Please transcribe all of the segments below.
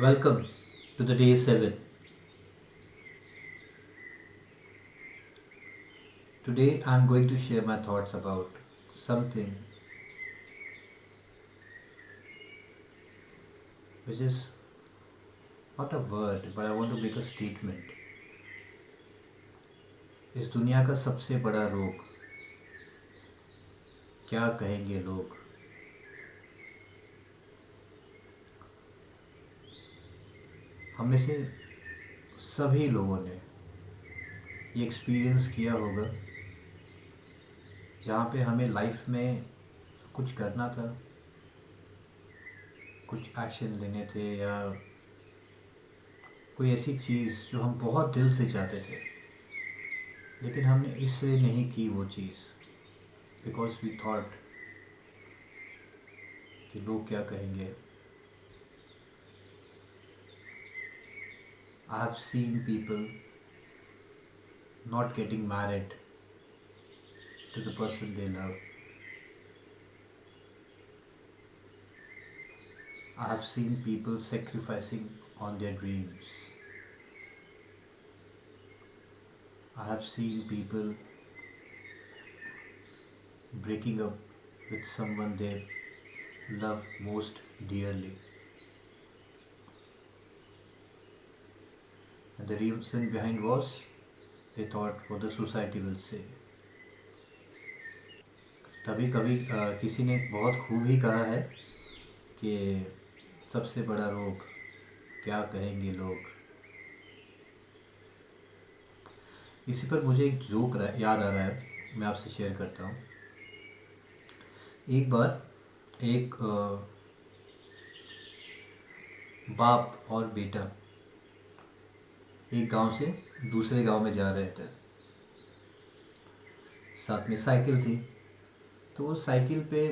Welcome to the day 7. Today I'm going to share my thoughts about something which is not a word but I want to make a statement. इस दुनिया का सबसे बड़ा रोग क्या कहेंगे लोग। हम में से सभी लोगों ने ये एक्सपीरियंस किया होगा जहाँ पे हमें लाइफ में कुछ करना था, कुछ एक्शन लेने थे या कोई ऐसी चीज़ जो हम बहुत दिल से चाहते थे, लेकिन हमने इसलिए नहीं की वो चीज़ बिकॉज वी थॉट कि लोग क्या कहेंगे। I have seen people not getting married to the person they love. I have seen people sacrificing on their dreams. I have seen people breaking up with someone they love most dearly. And the reason behind was they thought what the society will say. तभी कभी किसी ने बहुत खूब ही कहा है कि सबसे बड़ा रोग क्या कहेंगे लोग। इसी पर मुझे एक जोक याद आ रहा है, मैं आपसे शेयर करता हूँ। एक बार एक बाप और बेटा एक गांव से दूसरे गांव में जा रहे थे। साथ में साइकिल थी, तो वो साइकिल पे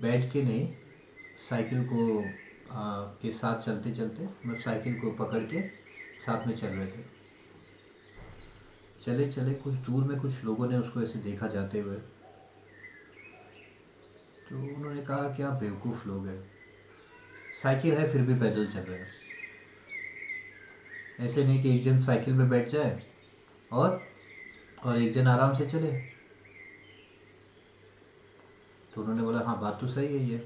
बैठ के नहीं, साइकिल को के साथ चलते चलते मतलब साइकिल को पकड़ के साथ में चल रहे थे। चले चले कुछ दूर में कुछ लोगों ने उसको ऐसे देखा जाते हुए, तो उन्होंने कहा क्या बेवकूफ़ लोग हैं, साइकिल है फिर भी पैदल चल रहे हैं। ऐसे नहीं कि एक जन साइकिल में बैठ जाए और एक जन आराम से चले। तो उन्होंने बोला हाँ बात तो सही है ये।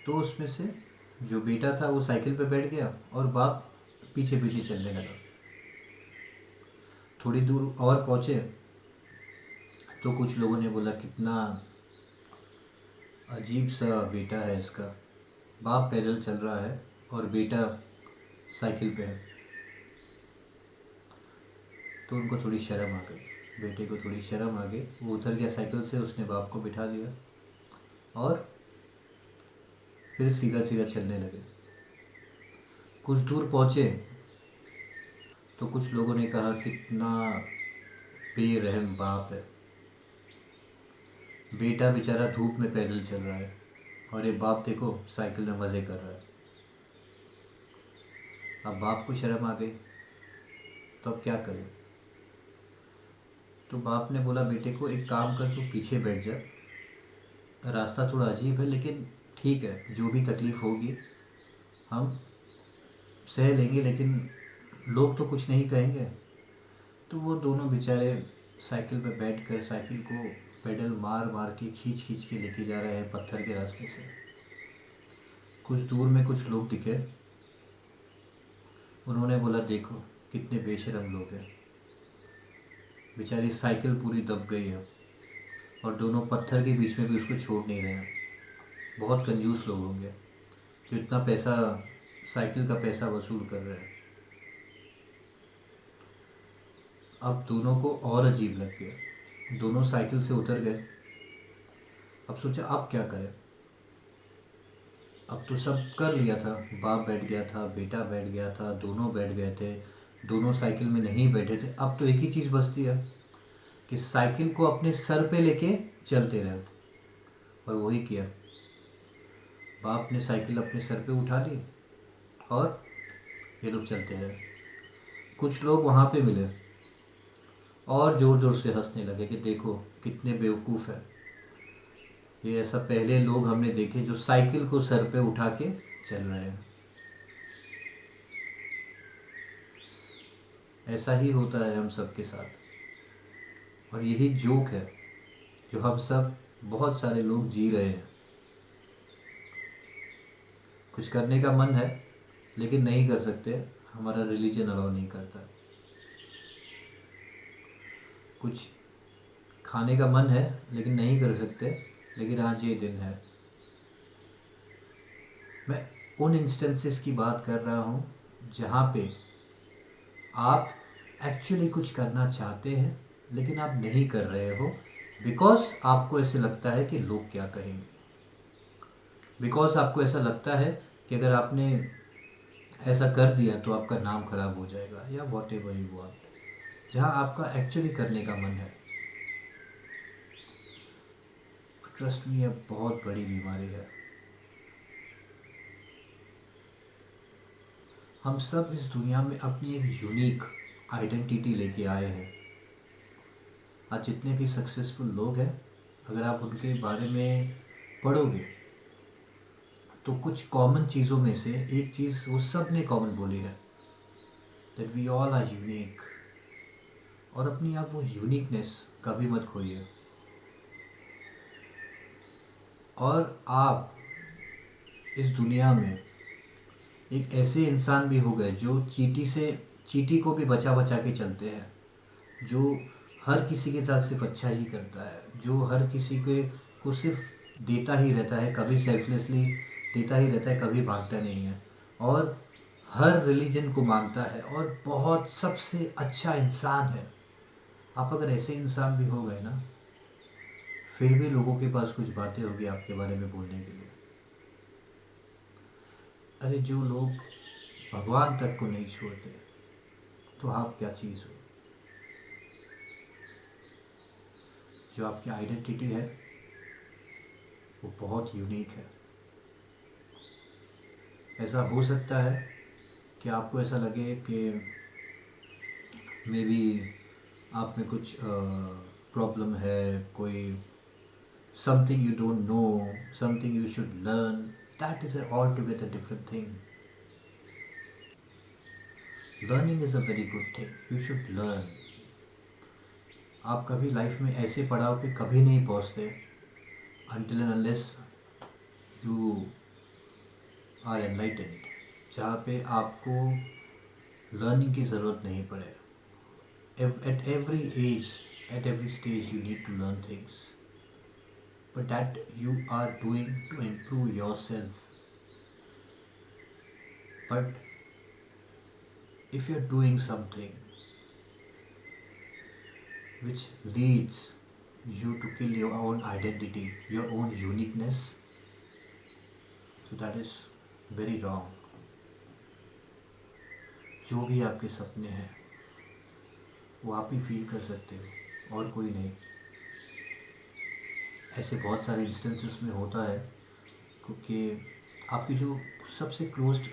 तो उसमें से जो बेटा था वो साइकिल पे बैठ गया और बाप पीछे पीछे चलने लगा। थोड़ी दूर और पहुँचे तो कुछ लोगों ने बोला कितना अजीब सा बेटा है इसका, बाप पैदल चल रहा है और बेटा साइकिल पे है। तो उनको थोड़ी शर्म आ गई, बेटे को थोड़ी शर्म आ गई। वो उतर गया साइकिल से, उसने बाप को बिठा दिया और फिर सीधा सीधा चलने लगे। कुछ दूर पहुँचे तो कुछ लोगों ने कहा कितना बेरहम बाप है, बेटा बेचारा धूप में पैदल चल रहा है और ये बाप देखो साइकिल में मज़े कर रहा है। अब बाप को शर्म आ गई, तो अब क्या करें। तो बाप ने बोला बेटे को एक काम कर, तू पीछे बैठ जा, रास्ता थोड़ा अजीब है लेकिन ठीक है, जो भी तकलीफ़ होगी हम सह लेंगे, लेकिन लोग तो कुछ नहीं कहेंगे। तो वो दोनों बेचारे साइकिल पर बैठ कर साइकिल को पेडल मार मार के खींच खींच के लेके जा रहे हैं पत्थर के रास्ते से। कुछ दूर में कुछ लोग दिखे, उन्होंने बोला देखो कितने बेशरम लोग हैं, बेचारी साइकिल पूरी दब गई है और दोनों पत्थर के बीच में भी उसको छोड़ नहीं रहे हैं। बहुत कंजूस लोग होंगे जो इतना पैसा, साइकिल का पैसा वसूल कर रहे हैं। अब दोनों को और अजीब लग गया, दोनों साइकिल से उतर गए। अब सोचा अब क्या करें, अब तो सब कर लिया था, बाप बैठ गया था, बेटा बैठ गया था, दोनों बैठ गए थे, दोनों साइकिल में नहीं बैठे थे। अब तो एक ही चीज़ बचती है कि साइकिल को अपने सर पे लेके चलते रहे। और वही किया, बाप ने साइकिल अपने सर पे उठा ली और ये लोग चलते रहे। कुछ लोग वहाँ पे मिले और ज़ोर ज़ोर से हंसने लगे कि देखो कितने बेवकूफ़ है ये, ऐसा पहले लोग हमने देखे जो साइकिल को सर पे उठा के चल रहे हैं। ऐसा ही होता है हम सब के साथ, और यही जोक है जो हम सब बहुत सारे लोग जी रहे हैं। कुछ करने का मन है लेकिन नहीं कर सकते, हमारा रिलीजन अलाउ नहीं करता। कुछ खाने का मन है लेकिन नहीं कर सकते, लेकिन आज ये दिन है। मैं उन इंस्टेंसेस की बात कर रहा हूँ जहाँ पे आप एक्चुअली कुछ करना चाहते हैं लेकिन आप नहीं कर रहे हो, बिकॉज आपको ऐसे लगता है कि लोग क्या कहेंगे, बिकॉज आपको ऐसा लगता है कि अगर आपने ऐसा कर दिया तो आपका नाम खराब हो जाएगा, या वॉट एवर यू वांट, जहाँ आपका एक्चुअली करने का मन है। ट्रस्ट मी, ये बहुत बड़ी बीमारी है। हम सब इस दुनिया में अपनी एक यूनिक आइडेंटिटी लेके आए हैं। आज जितने भी सक्सेसफुल लोग हैं, अगर आप उनके बारे में पढ़ोगे तो कुछ कॉमन चीज़ों में से एक चीज़ वो सब ने कॉमन बोली है, that we all are unique. और अपनी आप वो यूनिकनेस कभी मत खोइए। और आप इस दुनिया में एक ऐसे इंसान भी हो गए जो चींटी को भी बचा बचा के चलते हैं, जो हर किसी के साथ सिर्फ अच्छा ही करता है, जो हर किसी के को सिर्फ देता ही रहता है, कभी सेल्फलेसली देता ही रहता है, कभी मांगता नहीं है, और हर रिलीजन को मांगता है, और बहुत सबसे अच्छा इंसान है। आप अगर ऐसे इंसान भी हो गए ना, फिर भी लोगों के पास कुछ बातें होगी आपके बारे में बोलने के लिए। अरे जो लोग भगवान तक को नहीं छोड़ते, तो आप क्या चीज़ हो। जो आपकी आइडेंटिटी है वो बहुत यूनिक है। ऐसा हो सकता है कि आपको ऐसा लगे कि मे बी आप में कुछ प्रॉब्लम है, कोई something you don't know, something you should learn, that is all together different thing. Learning is a very good thing, you should learn. आप कभी लाइफ में ऐसे पड़ाव पे कभी नहीं पहुंचते until and unless you are enlightened, जहाँ पे आपको लर्निंग की ज़रूरत नहीं पड़े। At every age, at every stage you need to learn things, but that you are doing to improve yourself. But if you're doing something which leads you to kill your own identity, your own uniqueness, so that is very wrong. जो भी आपके सपने हैं वो आप ही feel कर सकते हो, और कोई नहीं। ऐसे बहुत सारे इंस्टेंसेस में होता है, क्योंकि आपके जो सबसे क्लोज्ड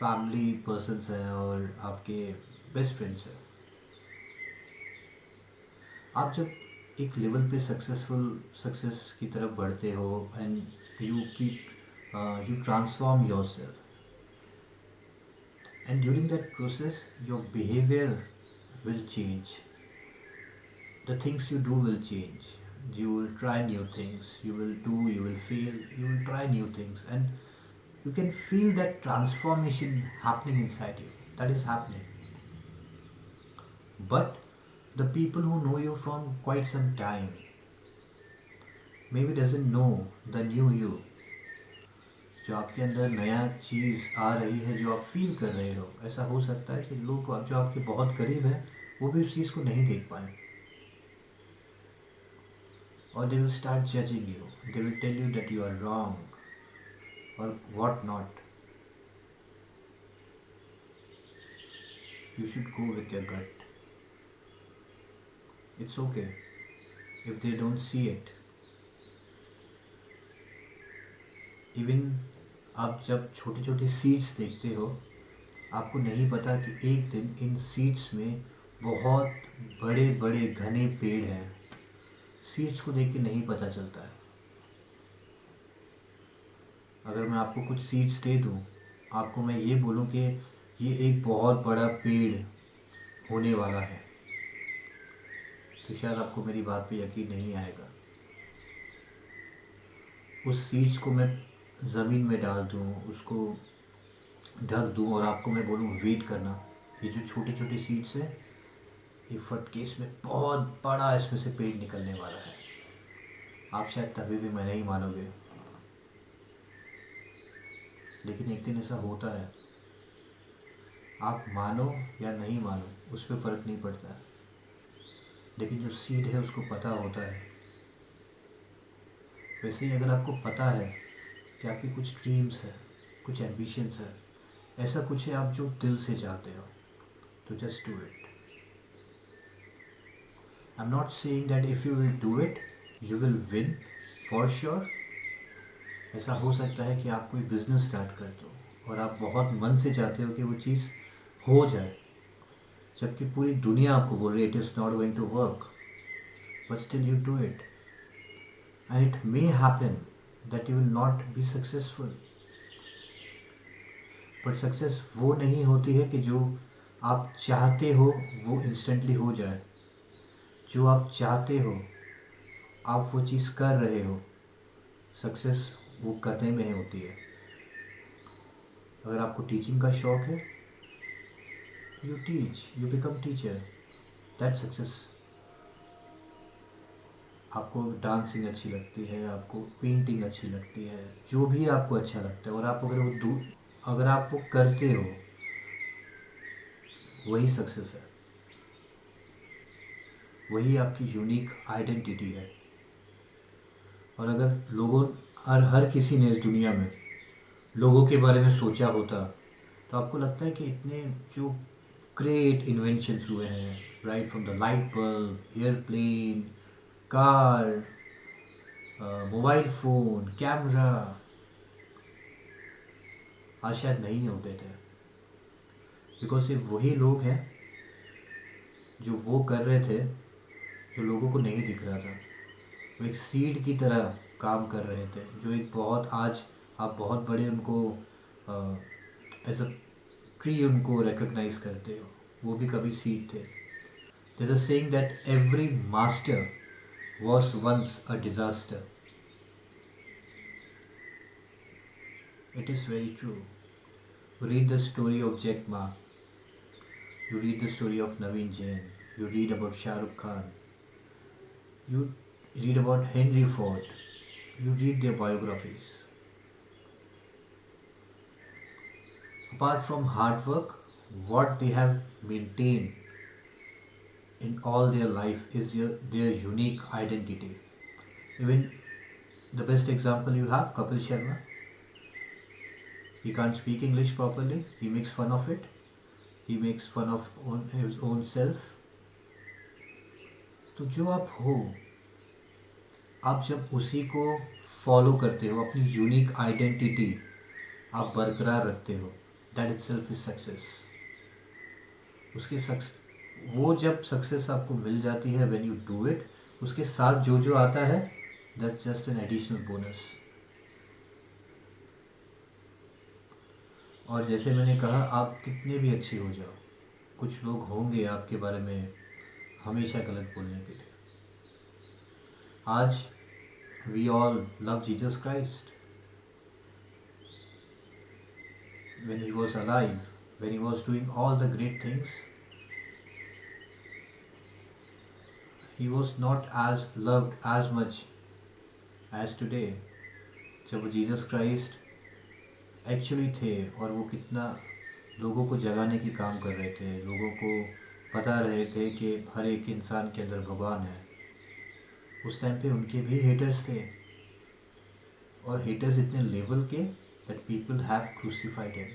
फैमिली पर्सन्स हैं और आपके बेस्ट फ्रेंड्स हैं, आप जब एक लेवल पे सक्सेस की तरफ बढ़ते हो, and you transform your self, and during that process your behaviour will change, the things you do will change, you will try new things, you will fail, you will try new things, and you can feel that transformation happening inside you. That is happening. But the people who know you from quite some time maybe doesn't know the new you, जो आपके अंदर नया चीज़ आ रही है, जो आप feel कर रहे हो। ऐसा हो सकता है कि लोग जो आपके बहुत करीब हैं वो भी उस चीज़ को नहीं देख पाए, और they will start judging you, they will tell you that you are wrong or what not. You should go with your gut. It's okay if they don't see it. Even आप जब छोटी छोटी सीड्स देखते हो, आपको नहीं पता कि एक दिन इन सीड्स में बहुत बड़े बड़े घने पेड़ हैं। सीड्स को देख के नहीं पता चलता है। अगर मैं आपको कुछ सीड्स दे दूँ, आपको मैं ये बोलूँ कि ये एक बहुत बड़ा पेड़ होने वाला है, तो शायद आपको मेरी बात पे यकीन नहीं आएगा। उस सीड्स को मैं ज़मीन में डाल दूँ, उसको ढक दूँ और आपको मैं बोलूँ वेट करना, ये जो छोटी छोटी सीड्स हैं ये फटके इसमें बहुत बड़ा इसमें से पेड़ निकलने वाला है। आप शायद तभी भी मैं नहीं मानोगे, लेकिन एक दिन ऐसा होता है। आप मानो या नहीं मानो उस पर फ़र्क नहीं पड़ता, लेकिन जो सीड है उसको पता होता है। वैसे ही अगर आपको पता है कि आपकी कुछ ड्रीम्स है, कुछ एम्बिशंस है, ऐसा कुछ है आप जो दिल से चाहते हो, तो just do it. I am not saying that if you will do it you will win for sure. ऐसा हो सकता है कि आप कोई बिज़नेस स्टार्ट कर दो और आप बहुत मन से चाहते हो कि वो चीज़ हो जाए, जबकि पूरी दुनिया आपको बोल रही है it is not going to work, but still you do it and it may happen that you will not be successful. But success वो नहीं होती है कि जो आप चाहते हो वो इंस्टेंटली हो जाए। जो आप चाहते हो, आप वो चीज़ कर रहे हो, सक्सेस वो करने में ही होती है। अगर आपको टीचिंग का शौक़ है, you teach, you become teacher, that success. आपको डांसिंग अच्छी लगती है, आपको पेंटिंग अच्छी लगती है, जो भी आपको अच्छा लगता है, और आप अगर आप वो करते हो, वही सक्सेस है, वही आपकी यूनिक आइडेंटिटी है। और अगर लोगों हर किसी ने इस दुनिया में लोगों के बारे में सोचा होता, तो आपको लगता है कि इतने जो ग्रेट इन्वेंशंस हुए हैं, right from the light bulb, airplane, car, mobile phone, camera, आज शायद नहीं होते थे। बिकॉज सिर्फ वही लोग हैं जो वो कर रहे थे जो लोगों को नहीं दिख रहा था। वो एक सीड की तरह काम कर रहे थे, जो एक बहुत आज आप बहुत बड़े उनको एज अ ट्री उनको रिकग्नाइज करते हो, वो भी कभी सीड थे। There is a saying that every master was once a disaster. It is very true. Read the story of Jack Ma. You read the story of Naveen Jain. You read about Shah Rukh Khan. You read about Henry Ford. You read their biographies. Apart from hard work, what they have maintained in all their life is their unique identity. Even the best example you have, Kapil Sharma. He can't speak English properly. He makes fun of it. He makes fun of his own self. तो जो आप हो, आप जब उसी को follow करते हो, अपनी यूनिक आइडेंटिटी आप बरकरार रखते हो, दैट इटसेल्फ इज सक्सेस। वो जब सक्सेस आपको मिल जाती है व्हेन यू डू इट, उसके साथ जो जो आता है that's just an additional bonus. और जैसे मैंने कहा, आप कितने भी अच्छे हो जाओ, कुछ लोग होंगे आपके बारे में हमेशा गलत बोलने के लिए। आज we all love Jesus Christ. When he was alive, when he was doing all the great things, he was not as loved as much as today. जब वो जीसस क्राइस्ट एक्चुअली थे और वो कितना लोगों को जगाने की काम कर रहे थे, लोगों को बता रहे थे कि हर एक इंसान के अंदर भगवान है, उस टाइम पे उनके भी हेटर्स थे, और हेटर्स इतने लेवल के that people have crucified him.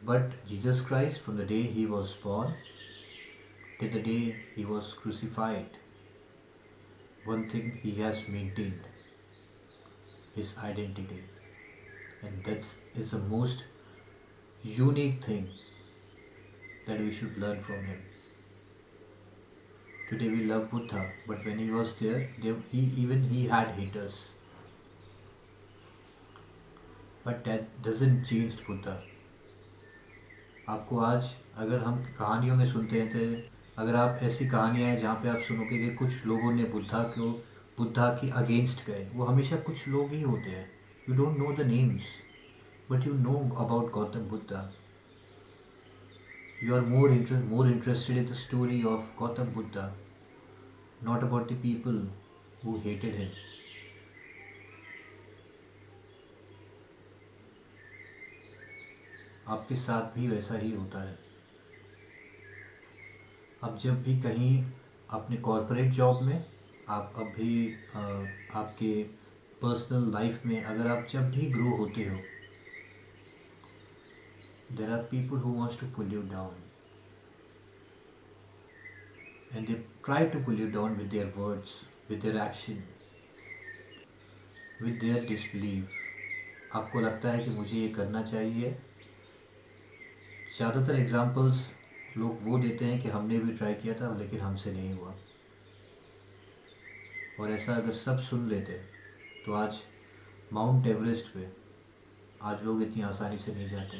But Jesus Christ, from the day he was born till the day he was crucified, one thing he has maintained, his identity, and that is the most unique thing that we should learn from him. Today we love Buddha, but when he was there, he had haters. But that doesn't change Buddha. आपको आज अगर हम कहानियों में सुनते हैं तो अगर आप ऐसी कहानियाँ हैं जहाँ पे आप सुनोगे कि कुछ लोगों ने बुद्धा की अगेंस्ट गए, वो हमेशा कुछ लोग ही होते हैं। You don't know the names but you know about Gautam Buddha. You are more interested in the story of Gautam Buddha, not about the people who hated him. आपके साथ भी वैसा ही होता है। अब जब भी कहीं अपने कॉरपोरेट जॉब में, आप अभी आपके पर्सनल लाइफ में अगर आप जब भी ग्रो होते हो, there are people who wants to pull you down and they try to pull you down with their words, with their action, with their disbelieve. आपको लगता है कि मुझे ये करना चाहिए। ज़्यादातर एग्जांपल्स लोग वो देते हैं कि हमने भी ट्राई किया था लेकिन हमसे नहीं हुआ। और ऐसा अगर सब सुन लेते तो आज माउंट एवरेस्ट पे आज लोग इतनी आसानी से नहीं जाते।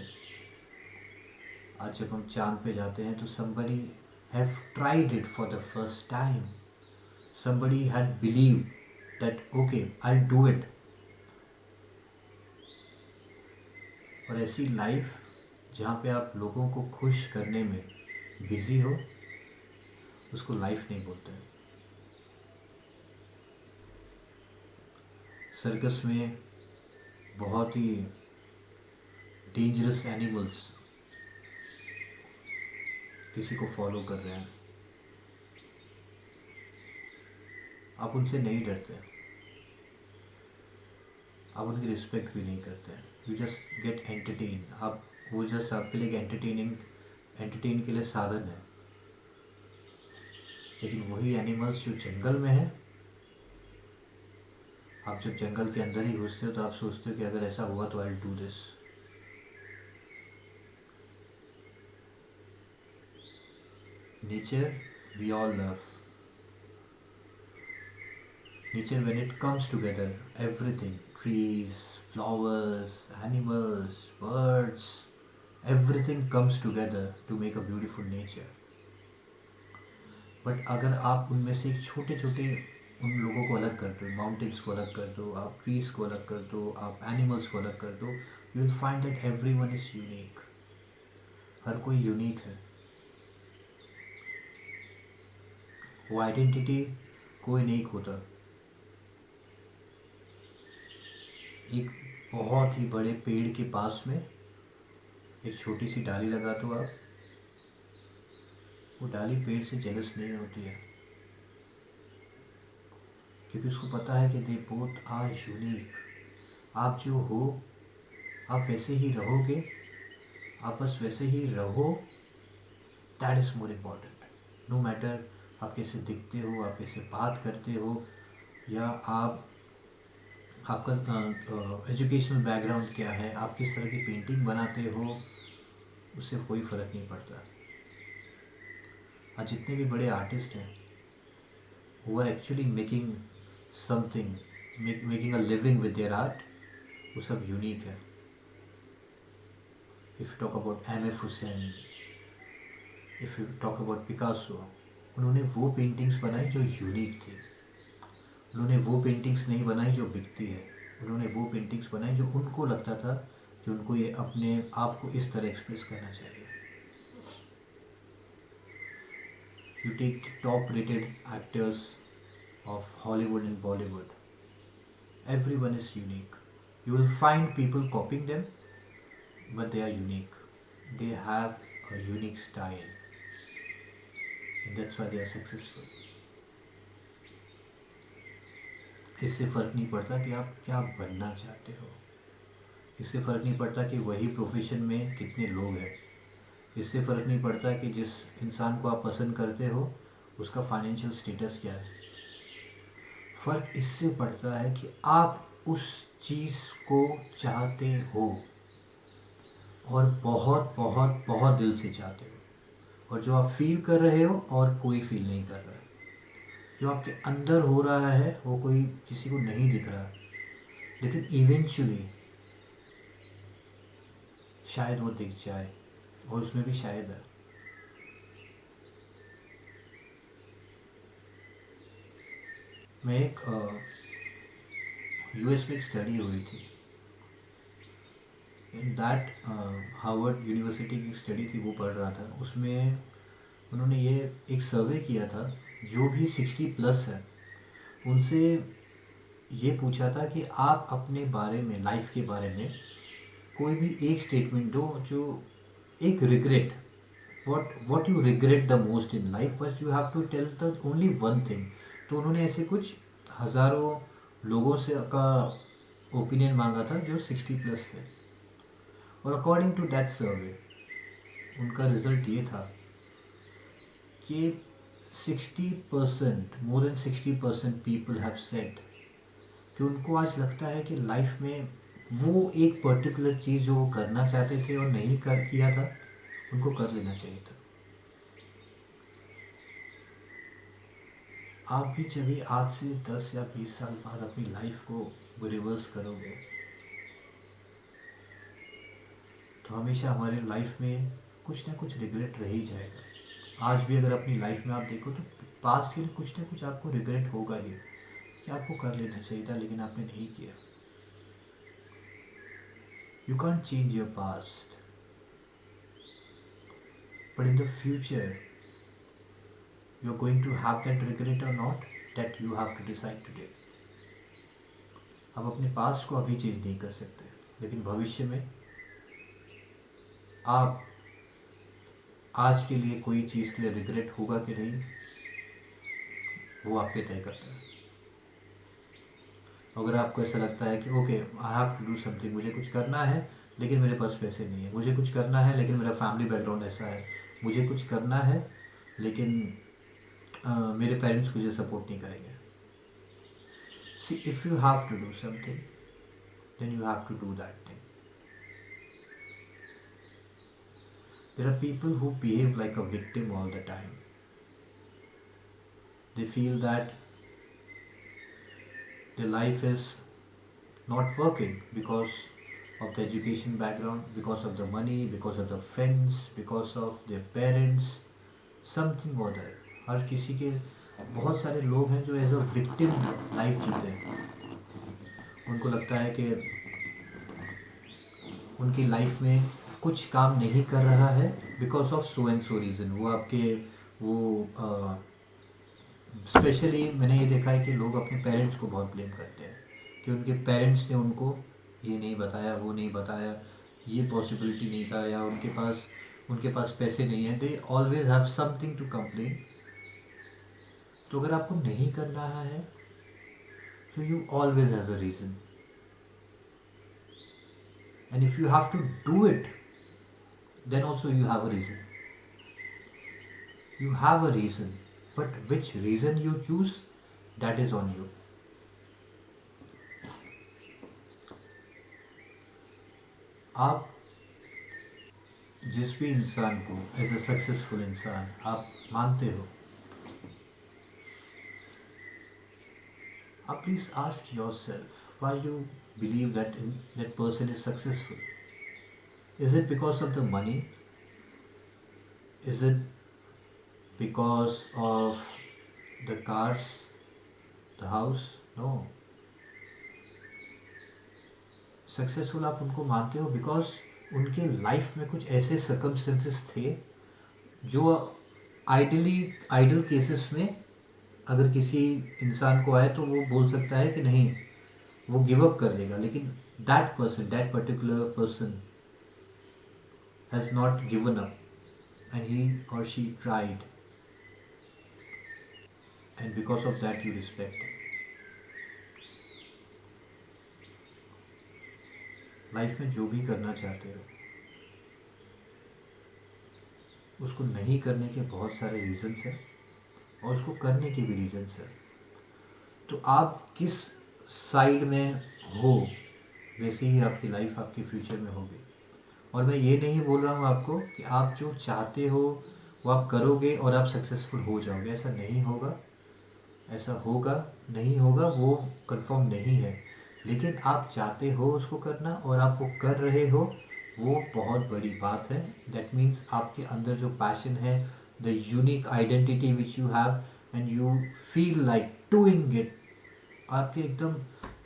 आज जब हम चांद पे जाते हैं तो somebody have tried it for the first time. Somebody had believed that okay, I'll do it. और ऐसी लाइफ जहाँ पे आप लोगों को खुश करने में बिजी हो, उसको लाइफ नहीं बोलते हैं। सर्कस में बहुत ही डेंजरस एनिमल्स किसी को फॉलो कर रहे हैं, आप उनसे नहीं डरते, आप उनकी रिस्पेक्ट भी नहीं करते हैं। You just get entertain. आप वो जस्ट आपके लिए एंटरटेन के लिए साधन है। लेकिन वही एनिमल्स जो जंगल में है, आप जब जंगल के अंदर ही घुसते हो तो आप सोचते हो कि अगर ऐसा हुआ तो I will do this. Nature we all love. Nature when it comes together, everything, trees, flowers, animals, birds, everything comes together to make a beautiful nature. But अगर आप उनमें से एक छोटे छोटे उन लोगों को अलग कर दो, माउंटेन्स को अलग कर दो, आप ट्रीज़ को अलग कर दो, आप एनिमल्स को अलग कर दो, you will find that everyone is unique. हर कोई यूनिक है। वो आइडेंटिटी कोई नहीं खोता। एक बहुत ही बड़े पेड़ के पास में एक छोटी सी डाली लगा दो आप, वो डाली पेड़ से जेलस नहीं होती है, क्योंकि उसको पता है कि दे बोथ आर यूनिक। आप जो हो आप वैसे ही रहोगे, आप बस वैसे ही रहो, that is more important. No matter आप कैसे दिखते हो, आप कैसे बात करते हो, या आपका एजुकेशनल बैकग्राउंड क्या है, आप किस तरह की पेंटिंग बनाते हो, उससे कोई फ़र्क नहीं पड़ता। आज जितने भी बड़े आर्टिस्ट हैं वो are actually making something, making a living with their art, वो सब यूनिक है। If you talk about MF. Husain, if you talk about Picasso, उन्होंने वो पेंटिंग्स बनाई जो यूनिक थी। उन्होंने वो पेंटिंग्स नहीं बनाई जो बिकती है, उन्होंने वो पेंटिंग्स बनाई जो उनको लगता था कि उनको ये अपने आप को इस तरह एक्सप्रेस करना चाहिए। You take top rated actors of Hollywood and Bollywood, everyone is unique. You will find people copying them, but they are unique. They have a unique style, and that's why they are successful. इससे फ़र्क नहीं पड़ता कि आप क्या बनना चाहते हो, इससे फ़र्क नहीं पड़ता कि वही प्रोफेशन में कितने लोग हैं, इससे फ़र्क नहीं पड़ता कि जिस इंसान को आप पसंद करते हो उसका फाइनेंशियल स्टेटस क्या है। फ़र्क इससे पड़ता है कि आप उस चीज़ को चाहते हो और बहुत बहुत बहुत दिल से चाहते हो, और जो आप फील कर रहे हो और कोई फील नहीं कर रहा है, जो आपके अंदर हो रहा है वो कोई किसी को नहीं दिख रहा, लेकिन इवेंचुअली शायद वो दिख जाए, और उसमें भी शायद है। मैं एक यूएस में एक स्टडी हुई थी, इन दैट हार्वर्ड यूनिवर्सिटी की स्टडी थी, वो पढ़ रहा था। उसमें उन्होंने ये एक सर्वे किया था, जो भी 60+ है उनसे ये पूछा था कि आप अपने बारे में, लाइफ के बारे में कोई भी एक स्टेटमेंट दो, जो एक regret, what you regret the most in life, but you have to tell the only one thing। तो उन्होंने ऐसे कुछ हज़ारों लोगों से का ओपिनियन मांगा था जो 60+ थे, और अकॉर्डिंग टू दैट सर्वे उनका रिजल्ट ये था कि 60%, more than 60% people have said कि उनको आज लगता है कि लाइफ में वो एक पर्टिकुलर चीज़ जो वो करना चाहते थे और नहीं कर किया था, उनको कर लेना चाहिए था। आप भी जब भी आज से 10 या 20 साल बाद अपनी लाइफ को रिवर्स करोगे, तो हमेशा हमारे लाइफ में कुछ ना कुछ रिग्रेट रह ही जाएगा। आज भी अगर अपनी लाइफ में आप देखो तो पास्ट के लिए कुछ ना कुछ आपको रिग्रेट होगा ही, कि आपको कर लेना चाहिए था लेकिन आपने नहीं किया। You can't change your past, but in the future you are going to have that regret or not, that you have to decide today। आप अपने पास्ट को अभी चेंज नहीं कर सकते, लेकिन भविष्य में आप आज के लिए कोई चीज़ के लिए रिग्रेट होगा कि नहीं, वो आप पे तय करता है। अगर आपको ऐसा लगता है कि okay I have to do something, मुझे कुछ करना है लेकिन मेरे पास पैसे नहीं है, मुझे कुछ करना है लेकिन मेरा फैमिली बैकग्राउंड ऐसा है, मुझे कुछ करना है लेकिन मेरे पेरेंट्स मुझे सपोर्ट नहीं करेंगे। See if you have to do something, then you have to do that thing. There are people who behave like a victim all the time. They feel that their life is not working because of the education background, because of the money, because of the friends, because of their parents, something or other। हर किसी के, बहुत सारे लोग हैं जो as a victim life जीते हैं। उनको लगता है कि उनकी लाइफ में कुछ काम नहीं कर रहा है because of so and so reason. वो आपके वो स्पेशली मैंने ये देखा है कि लोग अपने पेरेंट्स को बहुत ब्लेम करते हैं कि उनके पेरेंट्स ने उनको ये नहीं बताया, वो नहीं बताया, ये पॉसिबिलिटी नहीं था, या उनके पास पैसे नहीं है। They always have something to complain. तो अगर आपको नहीं करना है तो you always has a reason, and if you have to do it then also you have a reason. You have a reason, but which reason you choose, that is on you। आप जिस भी इंसान को as a successful इंसान आप मानते हो, आप please ask yourself why you believe that person is successful। Is it because of the money? Is it because of the cars, the house? No। Successful आप उनको मानते हो बिकॉज उनके लाइफ में कुछ ऐसे सर्कमस्टेंसेस थे जो आइडल केसेस में अगर किसी इंसान को आए तो वो बोल सकता है कि नहीं, वो गिव अप कर देगा, लेकिन that particular person has not given up and he और she tried, and because of that you respect. Life में जो भी करना चाहते हो उसको नहीं करने के बहुत सारे रीजंस हैं और उसको करने के भी रीजंस हैं। तो आप किस साइड में हो वैसे ही आपकी लाइफ आपके फ्यूचर में होगी। और मैं ये नहीं बोल रहा हूँ आपको कि आप जो चाहते हो वो आप करोगे और आप सक्सेसफुल हो जाओगे, ऐसा नहीं होगा। ऐसा होगा नहीं होगा वो कंफर्म नहीं है, लेकिन आप चाहते हो उसको करना और आप वो कर रहे हो, वो बहुत बड़ी बात है। दैट मीन्स आपके अंदर जो पैशन है, the unique identity which you have and you feel like doing it, आपके एकदम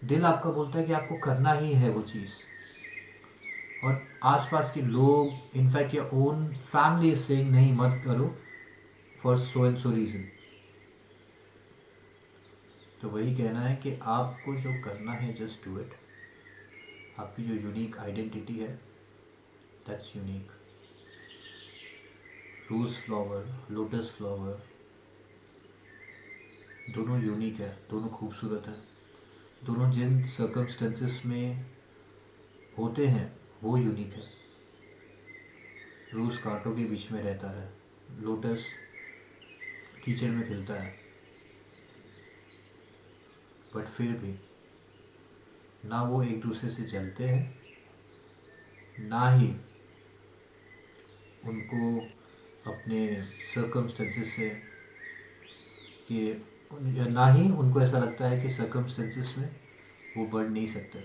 दिल आपका बोलता है कि आपको करना ही है वो चीज़। और आसपास के लोग, in fact your own family is saying नहीं मत करो for so and so reason. तो वही कहना है कि आपको जो करना है जस्ट डू इट। आपकी जो यूनिक आइडेंटिटी है that's unique. Rose flower, lotus flower, दोनों यूनिक है, दोनों खूबसूरत है। दोनों जिन सर्कमस्टेंसेस में होते हैं वो यूनिक है। रोज़ कांटों के बीच में रहता है, लोटस कीचड़ में खिलता है, बट फिर भी ना वो एक दूसरे से जलते हैं, ना ही उनको अपने सर्कमस्टेंसेस से कि ना ही उनको ऐसा लगता है कि सर्कमस्टेंसेस में वो बढ़ नहीं सकते।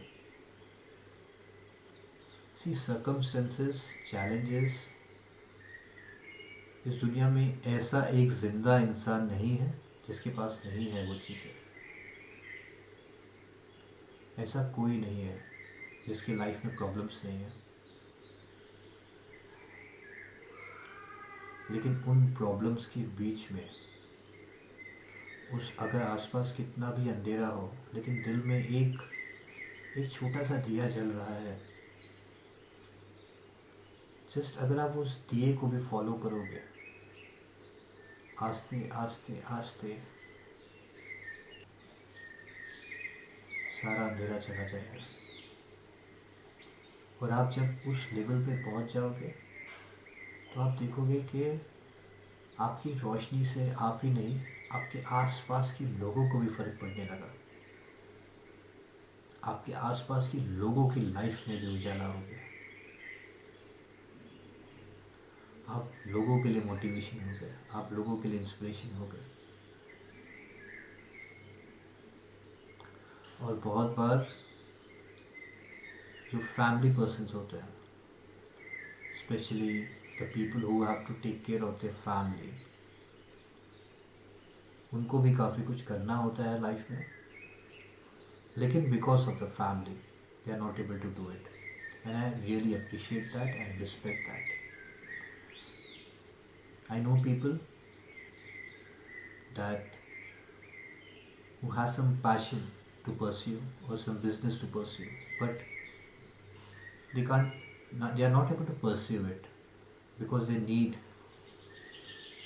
सी सर्कमस्टेंसेस, चैलेंजेस, इस दुनिया में ऐसा एक ज़िंदा इंसान नहीं है जिसके पास नहीं है वो चीज़ें। ऐसा कोई नहीं है जिसकी लाइफ में प्रॉब्लम्स नहीं है। लेकिन उन प्रॉब्लम्स के बीच में उस अगर आसपास कितना भी अंधेरा हो, लेकिन दिल में एक छोटा सा दिया जल रहा है, जस्ट अगर आप उस दिए को भी फॉलो करोगे, आस्ते आस्ते आस्ते सारा अंधेरा चला जाएगा। और आप जब उस लेवल पे पहुंच जाओगे तो आप देखोगे कि आपकी रोशनी से आप ही नहीं, आपके आसपास के लोगों को भी फ़र्क पड़ने लगा। आपके आसपास के लोगों की लाइफ में भी उजाला हो गया। आप लोगों के लिए मोटिवेशन हो गए, आप लोगों के लिए इंस्पिरेशन हो गए। और बहुत बार जो फैमिली पर्सन्स होते हैं, specially the people who have to take care of their family, उनको भी काफ़ी कुछ करना होता है लाइफ में, लेकिन because of the family they are not able to do it. And I really appreciate that and respect that. I know people that who has some passion to pursue or some business to pursue, but they can't, they are not able to pursue it because they need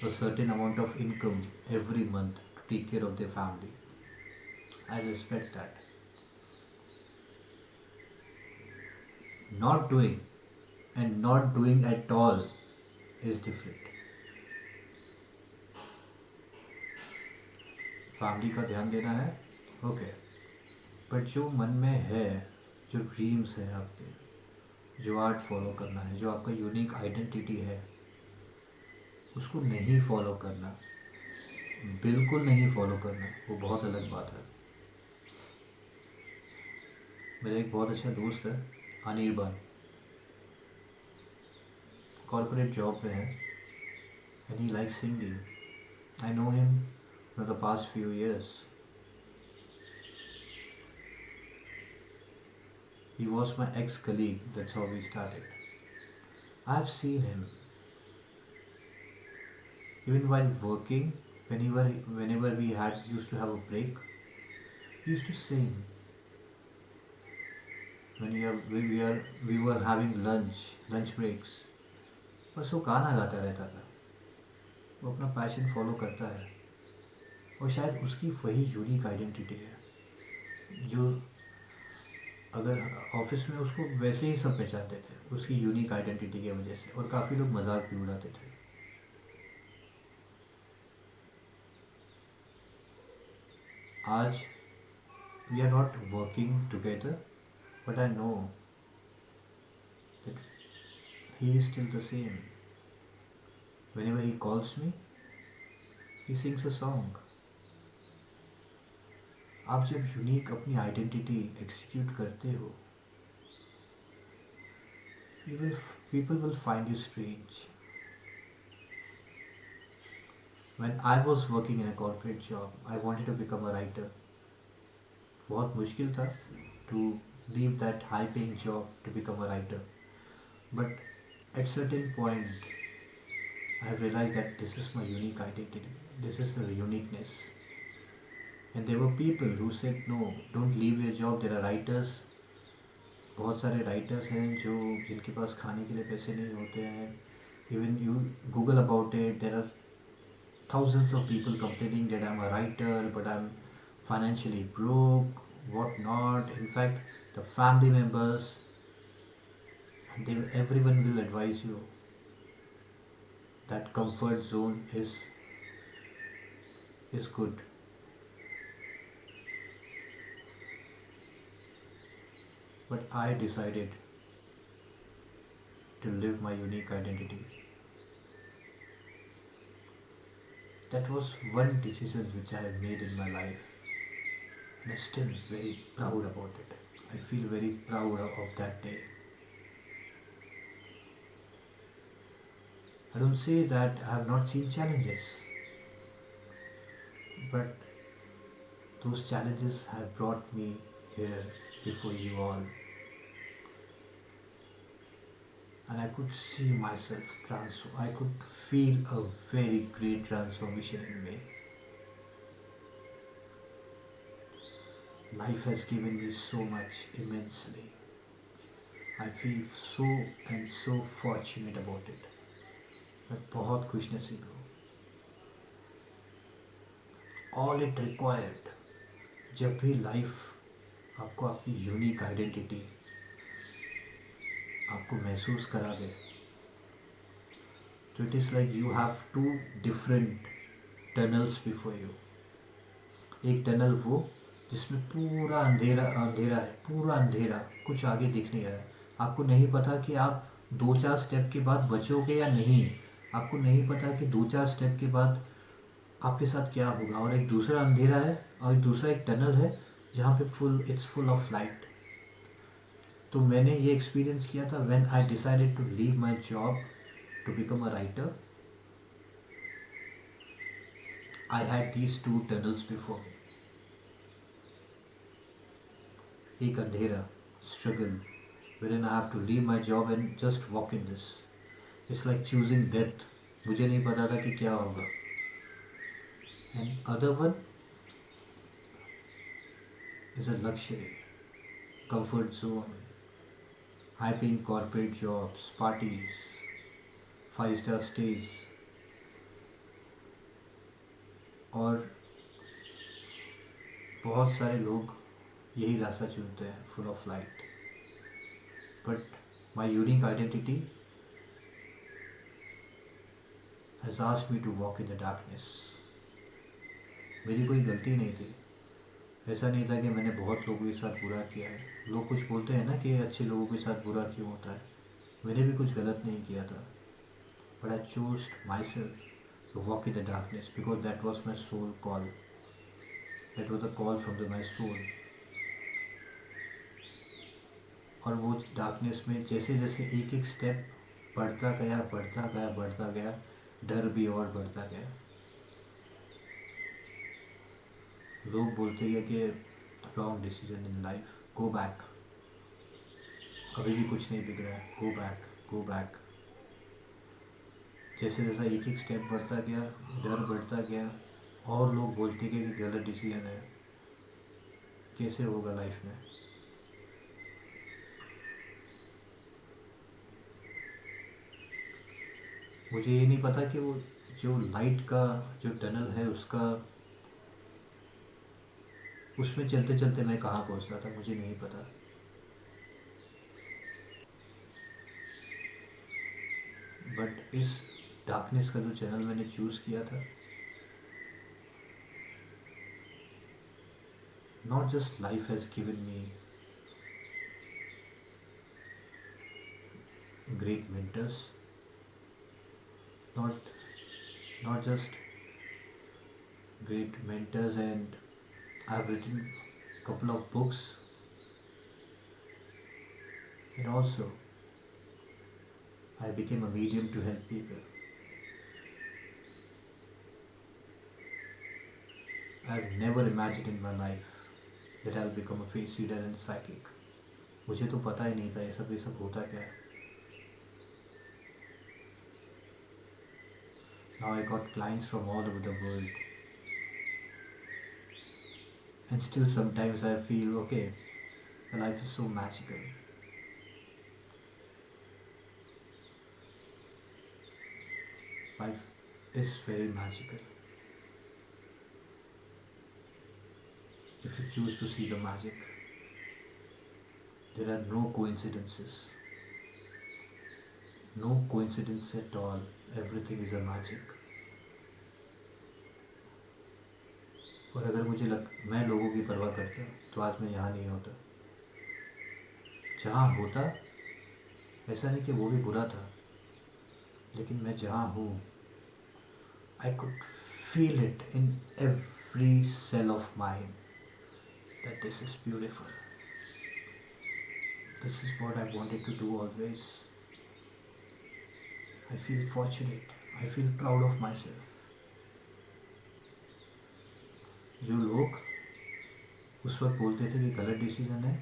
a certain amount of income every month to take care of their family. I respect that. Not doing and not doing at all is different. Family का ध्यान देना है, okay, but जो मन में है, जो dreams है आपके, जो आर्ट फॉलो करना है, जो आपका यूनिक आइडेंटिटी है, उसको नहीं फॉलो करना, बिल्कुल नहीं फॉलो करना, वो बहुत अलग बात है। मेरा एक बहुत अच्छा दोस्त है अनिर्बान, कॉर्पोरेट जॉब में है and he like singing. I know him for the past few years. He was my ex-colleague, that's how we started. I've seen him even while working, whenever we used to have a break, he used to sing. When we were having lunch breaks, बस वो गाना गाता रहता था। वो अपना passion follow करता है और शायद उसकी वही यूनिक आइडेंटिटी है जो अगर ऑफिस में उसको वैसे ही सब पहचानते थे, उसकी यूनिक आइडेंटिटी की वजह से, और काफ़ी लोग मजाक भी उड़ाते थे। आज we are not working together, but I know that he is still the same. Whenever he calls me, he sings a song. आप जब यूनिक अपनी आइडेंटिटी एक्सिक्यूट करते हो, People will find you strange. When I was working in a corporate job, I wanted to become a writer. बहुत मुश्किल था to leave that high paying job to become a writer. But at certain point, I have realized that this is my unique identity. This is the uniqueness. And there were people who said, no, don't leave your job. There are writers. बहुत सारे writers हैं जो जिनके पास खाने के लिए पैसे नहीं होते हैं. Even you Google about it, there are thousands of people complaining that I'm a writer, but I'm financially broke, what not. In fact, the family members, everyone will advise you that comfort zone is good. But I decided to live my unique identity. That was one decision which I have made in my life. And I'm still very proud about it. I feel very proud of that day. I don't say that I have not seen challenges, but those challenges have brought me here before you all. And I could see myself transform. I could feel a very great transformation in me. Life has given me so much immensely. I feel so and so fortunate about it. मैं बहुत खुश नसीब हूँ. All it required, जब भी life आपको आपकी unique identity आपको महसूस करावे, तो it is like you have two different tunnels before you. एक टनल वो जिसमें पूरा अंधेरा अंधेरा है, पूरा अंधेरा, कुछ आगे दिख नहीं रहा है. आपको नहीं पता कि आप 2-4 स्टेप के बाद बचोगे या नहीं. आपको नहीं पता कि 2-4 स्टेप के बाद आपके साथ क्या होगा. और एक दूसरा अंधेरा है और एक दूसरा एक टनल है जहाँ पे इट्स फुल ऑफ लाइट. तो मैंने ये एक्सपीरियंस किया था when I decided to leave my job to become a writer. I had these 2 tunnels before me. एक अंधेरा, struggle, wherein I have to leave my job and just walk in this. It's like choosing death. मुझे नहीं पता था कि क्या होगा. And other one is a luxury, comfort zone, high-paying corporate jobs, parties, 5-star stays, और बहुत सारे लोग यही रास्ता चुनते हैं, full of light. But my unique identity has asked me to walk in the darkness. मेरी कोई गलती नहीं थी. ऐसा नहीं था कि मैंने बहुत लोगों के साथ बुरा किया है. लोग कुछ बोलते हैं ना कि अच्छे लोगों के साथ बुरा क्यों होता है. मैंने भी कुछ गलत नहीं किया था. But I chose myself to walk in the darkness because that was my soul call. That was a call from my soul. और वो डार्कनेस में जैसे जैसे एक एक स्टेप बढ़ता गया, डर भी और बढ़ता गया. लोग बोलते हैं कि wrong decision in life, go back, अभी भी कुछ नहीं बिगड़ा है, गो बैक. जैसे जैसा एक एक स्टेप बढ़ता गया, डर बढ़ता गया, और लोग बोलते हैं कि गलत डिसीजन है, कैसे होगा लाइफ में. मुझे ये नहीं पता कि वो जो लाइट का जो टनल है उसमें चलते चलते मैं कहाँ पहुँचता था, मुझे नहीं पता. बट इस डार्कनेस का जो चैनल मैंने चूज़ किया था, not just life has given me great mentors, not just great mentors, and I've written a couple of books, and also I became a medium to help people. I've never imagined in my life that I'll become a face reader and psychic. मुझे तो पता ही नहीं था ये सब होता क्या है. Now I got clients from all over the world. And still sometimes I feel, okay, life is so magical. Life is very magical. If you choose to see the magic, there are no coincidences. No coincidence at all. Everything is a magic. और अगर मैं लोगों की परवाह करता तो आज मैं यहाँ नहीं होता. जहाँ होता, ऐसा नहीं कि वो भी बुरा था, लेकिन मैं जहाँ हूँ, I could feel it in every cell of mine that this is beautiful. This is what I wanted to do always. I feel fortunate. I feel proud of myself. जो लोग उस वक्त बोलते थे कि गलत डिसीजन है,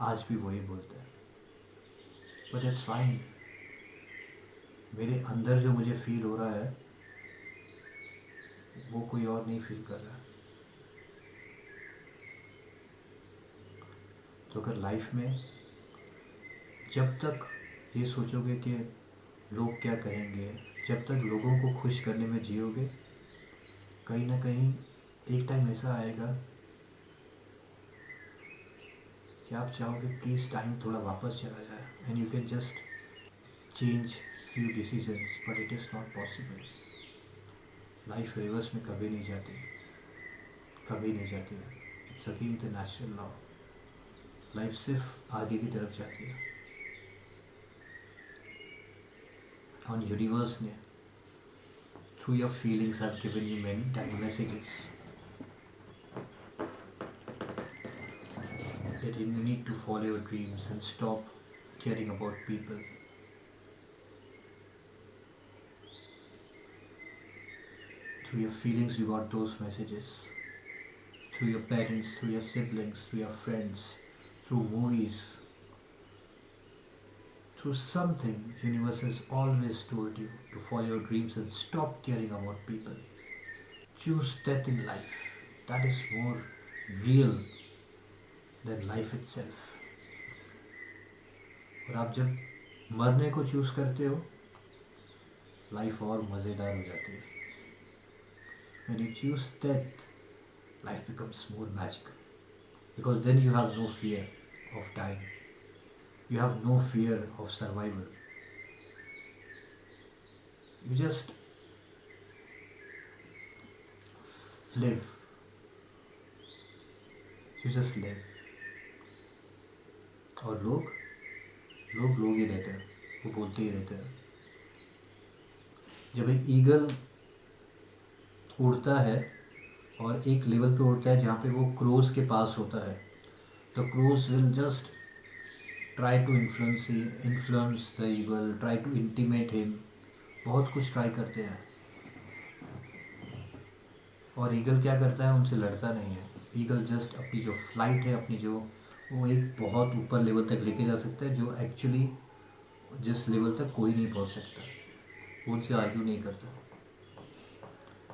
आज भी वही बोलते हैं. But it's fine. मेरे अंदर जो मुझे फील हो रहा है वो कोई और नहीं फील कर रहा. तो अगर लाइफ में जब तक ये सोचोगे कि लोग क्या कहेंगे, जब तक लोगों को खुश करने में जियोगे, कहीं ना कहीं एक टाइम ऐसा आएगा कि आप चाहोगे प्लीज़ टाइम थोड़ा वापस चला जाए and you can just change few decisions, but it is not possible. Life reverse में कभी नहीं जाती, कभी नहीं जाती. It's again the natural law. Life सिर्फ आगे की तरफ जाती है. और यूनिवर्स ने through your feelings have given you many time messages that you need to follow your dreams and stop caring about people. Through your feelings you got those messages. Through your parents, through your siblings, through your friends, through movies. Through something, universe has always told you to follow your dreams and stop caring about people. Choose death in life. That is more real than life itself. और आप जब मरने को choose करते हो, life और मज़ेदार हो जाती है. When you choose death, life becomes more magical. Because then you have no fear of dying. You have no fear of survival. You just live. You just live. और लोग ही रहते हैं, वो बोलते ही रहते हैं. जब एक ईगल उड़ता है और एक लेवल पे उड़ता है जहाँ पे वो क्रोज के पास होता है, तो crows will just try to influence the eagle, try to intimate him. बहुत कुछ ट्राई करते हैं. और ईगल क्या करता है, उनसे लड़ता नहीं है. ईगल जस्ट अपनी जो फ्लाइट है, अपनी जो वो एक बहुत ऊपर लेवल तक लेके जा सकता है, जो एक्चुअली जिस लेवल तक कोई नहीं पहुंच सकता. वो उनसे आर्ग्यू नहीं करता.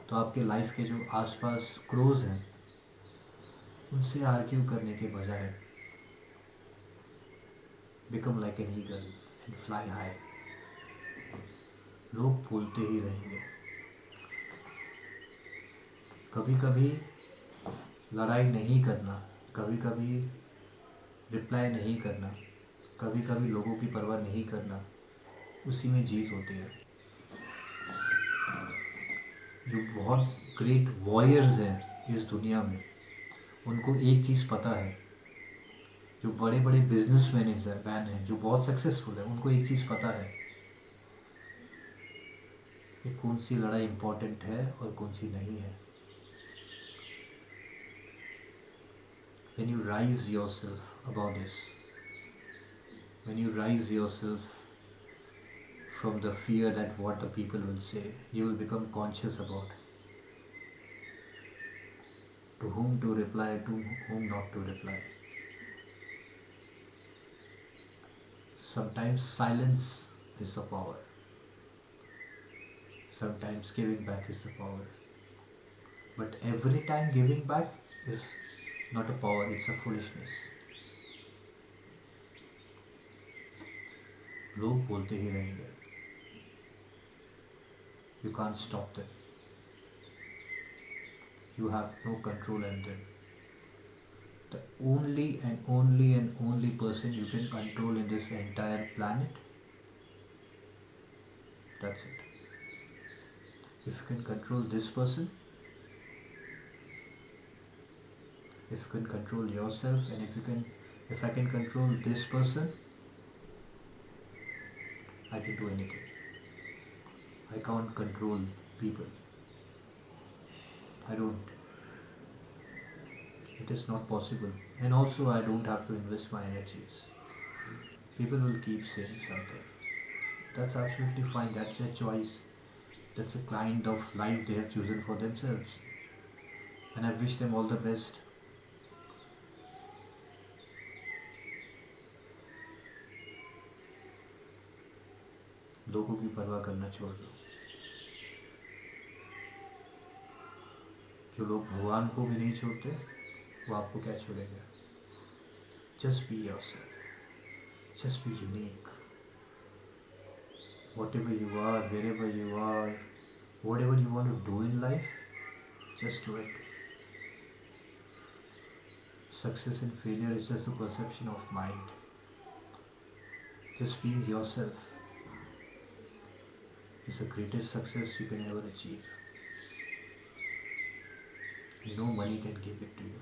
तो आपके लाइफ के जो आसपास क्रोज हैं, उनसे आर्ग्यू करने के बजाय become like an eagle and fly high. लोग बोलते ही रहेंगे. कभी कभी लड़ाई नहीं करना, कभी कभी रिप्लाई नहीं करना, कभी कभी लोगों की परवाह नहीं करना, उसी में जीत होती है. जो बहुत ग्रेट वॉरियर्स हैं इस दुनिया में, उनको एक चीज़ पता है. जो बड़े बड़े बिजनेसमैन हैं, जो बहुत सक्सेसफुल है, उनको एक चीज़ पता है कि कौन सी लड़ाई इम्पोर्टेंट है और कौन सी नहीं है. When you rise yourself above this, when you rise yourself from the fear that what the people will say. You will become conscious about to whom to reply, to whom not to reply. Sometimes silence is the power. Sometimes giving back is the power. But every time giving back is not a power, it's a foolishness. लोग बोलते ही रहेंगे. You can't stop them. You have no control on them. The only and only and only person you can control in this entire planet, that's it. If you can control this person, if you can control yourself, and if I can control this person, I can do anything. I can't control people. I don't. It is not possible. And also I don't have to invest my energies. People will keep saying something. That's absolutely fine. That's their choice. That's the kind of life they have chosen for themselves. And I wish them all the best. लोगों की परवाह करना छोड़ दो. जो लोग भगवान को भी नहीं छोड़ते, वो आपको क्या छोड़ेगा? Just be yourself. Just be unique. Whatever you are, wherever you are, whatever you want to do in life, just do it. Success and failure is just a perception of mind. Just being yourself is the greatest success you can ever achieve. No money can give it to you.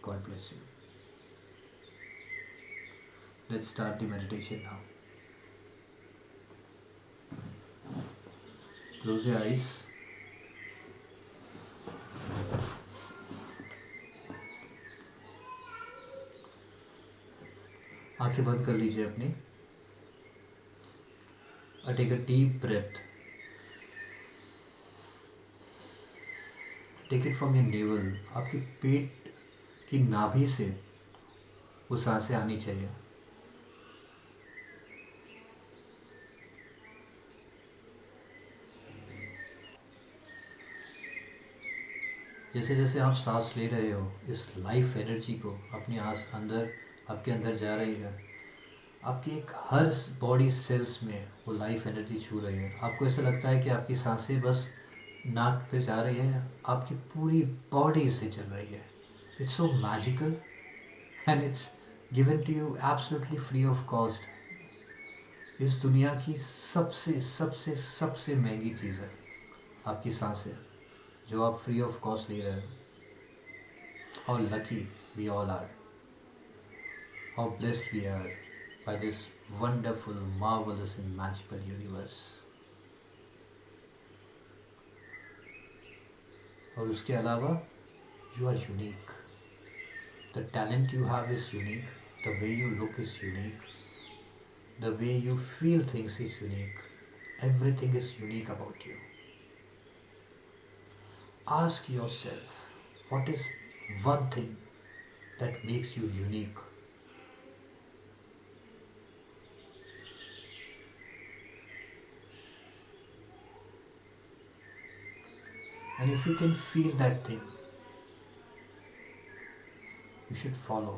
God bless you. Let's start the meditation now. Close your eyes. आंखें बंद कर लीजिए अपनी. Take a deep breath. Take it from your navel. आपके पेट की नाभि से वो सांसें आनी चाहिए. जैसे जैसे आप सांस ले रहे हो, इस लाइफ एनर्जी को अपने आपके अंदर जा रही है. आपकी एक हर बॉडी सेल्स में वो लाइफ एनर्जी छू रही है. आपको ऐसा लगता है कि आपकी सांसें बस नाक पे जा रही है, आपकी पूरी बॉडी से चल रही है. It's so magical and it's given to you absolutely free of cost. इस दुनिया की सबसे सबसे सबसे महंगी चीज़ है आपकी सांसें, जो आप फ्री ऑफ कॉस्ट ले रहे हो. How lucky we all are. How blessed we are by this wonderful, marvelous and magical universe. और उसके अलावा you are unique. The talent you have is unique. The way you look is unique. The way you feel things is unique. Everything is unique about you. Ask yourself, what is one thing that makes you unique? And if you can feel that thing, you should follow.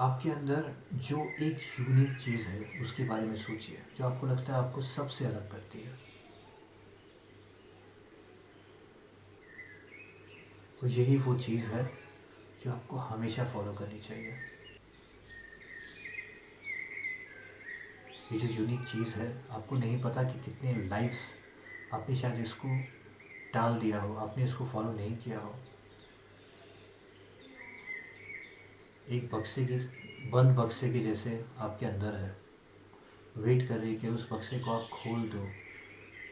आपके अंदर जो एक unique चीज़ है उसके बारे में सोचिए, जो आपको लगता है आपको सबसे अलग करती है. और यही वो चीज़ है जो आपको हमेशा फॉलो करनी चाहिए. ये जो यूनिक चीज़ है, आपको नहीं पता कि कितने लाइफ्स आपने शायद इसको टाल दिया हो, आपने इसको फॉलो नहीं किया हो. एक बंद बक्से के जैसे आपके अंदर है, वेट कर रही है कि उस बक्से को आप खोल दो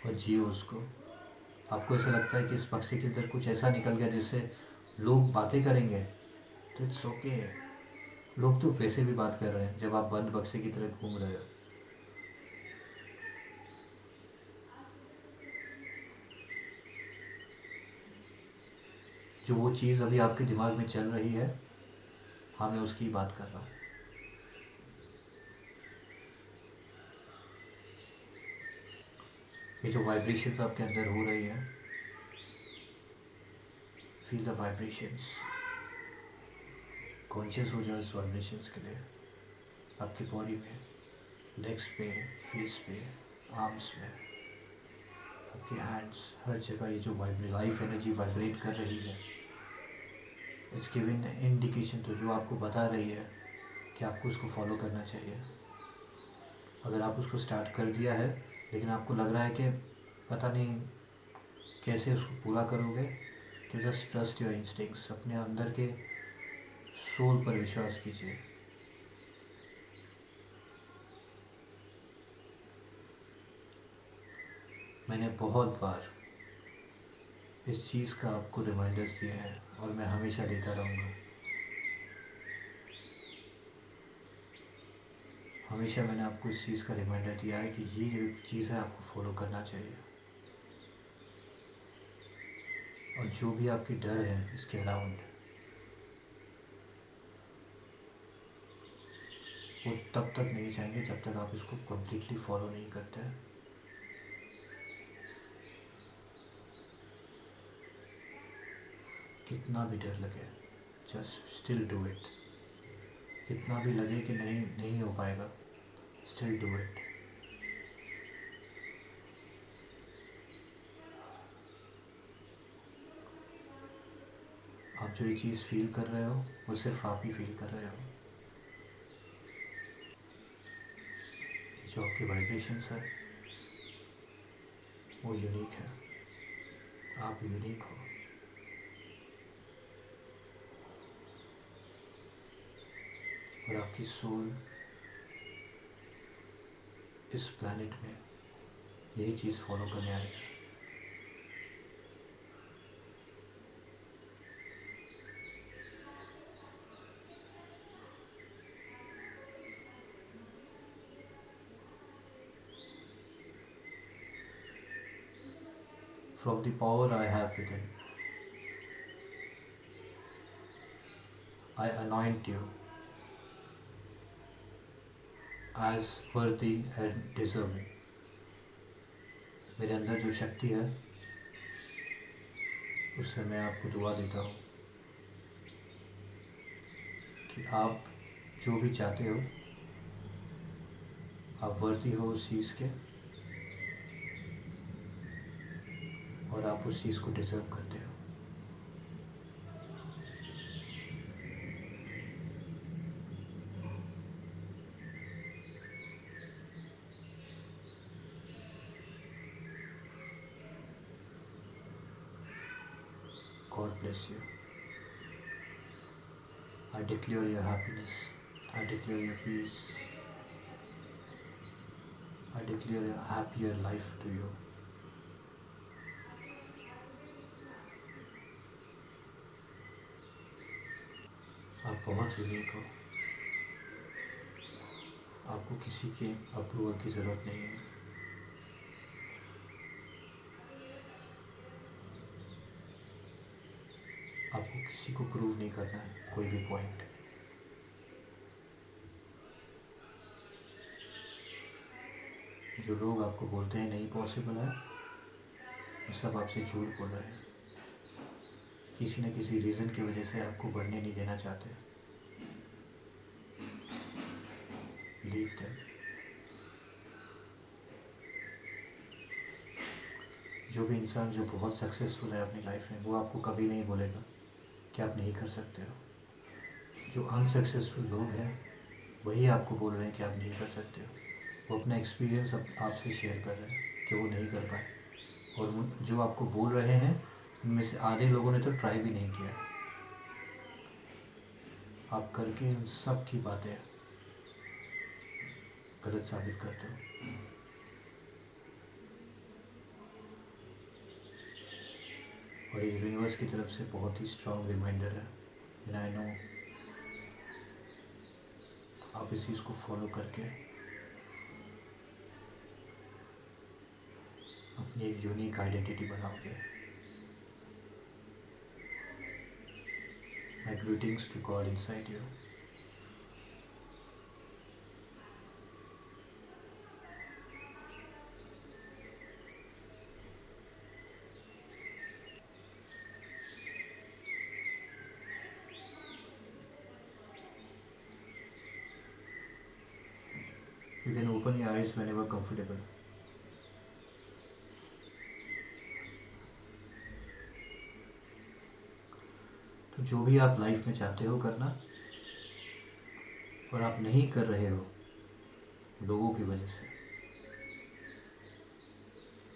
और जियो उसको. आपको ऐसा लगता है कि इस बक्से के अंदर कुछ ऐसा निकल गया जिससे लोग बातें करेंगे, तो इट्स ओके। लोग तो वैसे भी बात कर रहे हैं जब आप बंद बक्से की तरह घूम रहे हो। जो वो चीज़ अभी आपके दिमाग में चल रही है, हाँ मैं उसकी बात कर रहा हूँ। ये जो वाइब्रेशंस आपके अंदर हो रही है, फील द वाइब्रेशंस। कॉन्शियस हो जाओ इस वाइब्रेशंस के लिए। आपकी बॉडी में, लेग्स पे, फेस पे, आर्म्स में, आपके हैंड्स, हर जगह ये जो लाइफ एनर्जी वाइब्रेट कर रही है, इट्स गिविंग इंडिकेशन, तो जो आपको बता रही है कि आपको उसको फॉलो करना चाहिए। अगर आप उसको स्टार्ट कर दिया है लेकिन आपको लग रहा है कि पता नहीं कैसे उसको पूरा करोगे, तो जस्ट ट्रस्ट योर इंस्टिंक्ट्स। अपने अंदर के सोल पर विश्वास कीजिए। मैंने बहुत बार इस चीज़ का आपको रिमाइंडर्स दिए हैं और मैं हमेशा देता रहूँगा। हमेशा मैंने आपको इस चीज़ का रिमाइंडर दिया है कि ये जो चीज़ है आपको फॉलो करना चाहिए। और जो भी आपके डर है इसके अराउंड, वो तब तक नहीं जाएंगे जब तक आप इसको कम्प्लीटली फॉलो नहीं करते हैं। कितना भी डर लगे, जस्ट स्टिल डू इट। कितना भी लगे कि नहीं नहीं हो पाएगा, स्टिल डू इट। आप जो ये चीज़ फील कर रहे हो वो सिर्फ आप ही फील कर रहे हो। ये जो आपके वाइब्रेशंस है वो यूनिक है। आप यूनिक हो। और आपकी सोल इस प्लैनेट में यही चीज़ फॉलो करने आई है। From the power I have within, I anoint you as worthy and deserving। मेरे अंदर जो शक्ति है उससे मैं आपको दुआ देता हूँ कि आप जो भी चाहते हो, आप वर्दी हो उस चीज़ के और आप उस चीज़ को डिज़र्व करते हो। God bless you. I declare your happiness. I declare your peace. I declare a happier life to you. आप बहुत यूनिक हो। आपको किसी के अप्रूवल की ज़रूरत नहीं है। आपको किसी को प्रूव नहीं करना है कोई भी पॉइंट। जो लोग आपको बोलते हैं नहीं पॉसिबल है, वो सब आपसे झूठ बोल रहे हैं। किसी न किसी रीज़न की वजह से आपको बढ़ने नहीं देना चाहते। Leave them. जो भी इंसान जो बहुत सक्सेसफुल है अपनी लाइफ में, वो आपको कभी नहीं बोलेगा कि आप नहीं कर सकते हो। जो अनसक्सेसफुल लोग हैं वही आपको बोल रहे हैं कि आप नहीं कर सकते हो। वो अपना एक्सपीरियंस आपसे शेयर कर रहे हैं कि वो नहीं कर पाए। और जो आपको बोल रहे हैं उनमें से आधे लोगों ने तो ट्राई भी नहीं किया। आप करके उन सब की बातें गलत साबित करते हो। और ये यूनिवर्स की तरफ से बहुत ही स्ट्रॉन्ग रिमाइंडर है। एंड आई नो आप इस चीज़ को फॉलो करके अपनी एक यूनिक आइडेंटिटी बनाओगे। My greetings to God inside you. You can open your eyes whenever comfortable. तो जो भी आप लाइफ में चाहते हो करना और आप नहीं कर रहे हो लोगों की वजह से,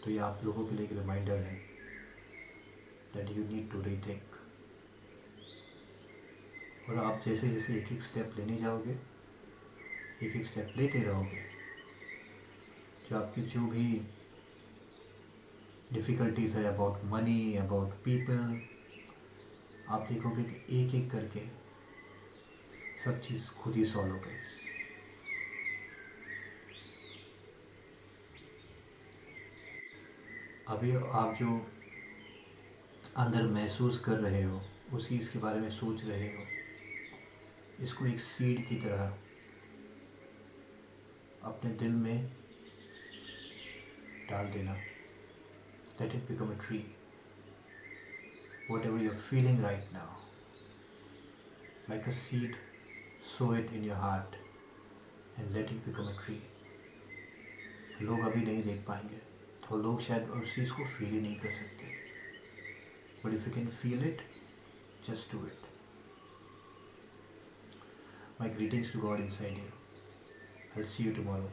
तो ये आप लोगों के लिए एक रिमाइंडर है that you need to rethink. और आप जैसे जैसे एक एक स्टेप लेने जाओगे, एक एक स्टेप लेते रहोगे, जो आपकी जो भी डिफ़िकल्टीज़ है अबाउट मनी, अबाउट पीपल, आप देखोगे कि एक एक करके सब चीज़ खुद ही सॉल्व हो गई। अभी आप जो अंदर महसूस कर रहे हो, उस चीज़ के बारे में सोच रहे हो, इसको एक सीड की तरह अपने दिल में डाल देना। Let it become a tree. Whatever you are feeling right now, like a seed, sow it in your heart and let it become a tree. लोग अभी नहीं देख पाएंगे, तो लोग शायद उस चीज़ को फील ही नहीं कर सकते, but if you can feel it, just do it. My greetings to God inside you. I'll see you tomorrow.